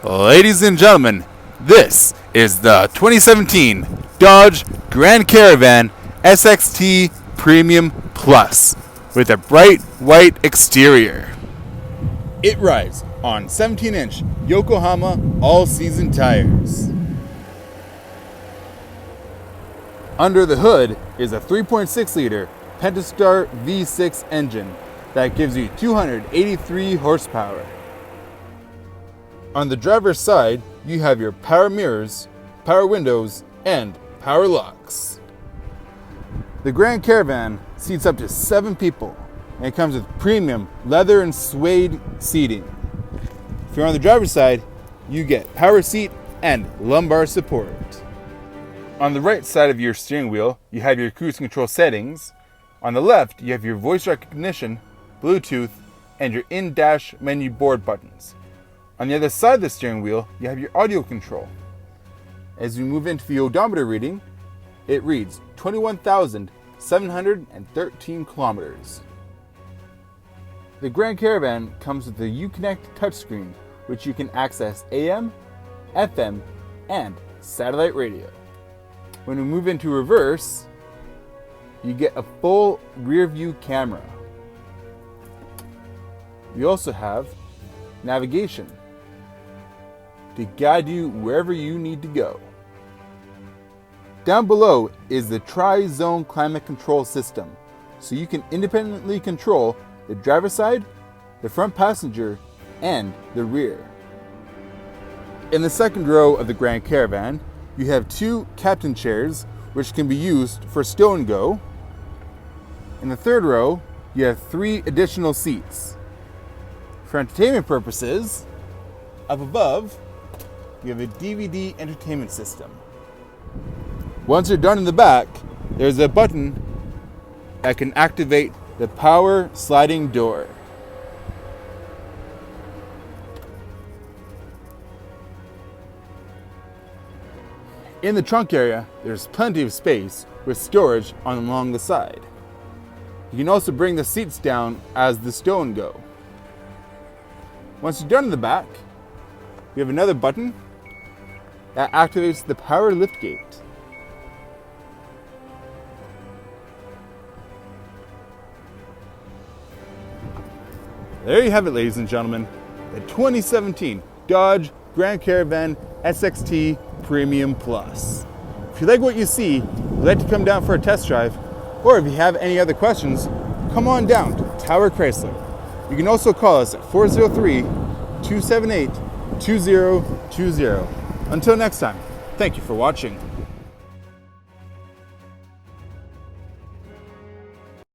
Ladies and gentlemen, this is the 2017 Dodge Grand Caravan SXT Premium Plus with a bright white exterior. It rides on 17-inch Yokohama all-season tires. Under the hood is a 3.6-liter Pentastar V6 engine that gives you 283 horsepower. On the driver's side, you have your power mirrors, power windows, and power locks. The Grand Caravan seats up to 7 people, and it comes with premium leather and suede seating. If you're on the driver's side, you get power seat and lumbar support. On the right side of your steering wheel, you have your cruise control settings. On the left, you have your voice recognition, Bluetooth, and your in-dash menu board buttons. On the other side of the steering wheel, you have your audio control. As you move into the odometer reading, it reads 21,713 kilometers. The Grand Caravan comes with the Uconnect touchscreen, which you can access AM, FM, and satellite radio. When we move into reverse, you get a full rear view camera. You also have navigation to guide you wherever you need to go. Down below is the tri-zone climate control system, so you can independently control the driver's side, the front passenger, and the rear. In the second row of the Grand Caravan, you have 2 captain chairs which can be used for Sto N Go. In the third row, you have 3 additional seats. For entertainment purposes, up above, you have a DVD entertainment system. Once you're done in the back, there's a button that can activate the power sliding door. In the trunk area, there's plenty of space with storage along the side. You can also bring the seats down as the Sto N Go. Once you're done in the back, we have another button that activates the power liftgate. There you have it, ladies and gentlemen, the 2017 Dodge Grand Caravan SXT Premium Plus. If you like what you see, you'd like to come down for a test drive, or if you have any other questions, come on down to Tower Chrysler. You can also call us at 403-278-2020. Until next time, thank you for watching.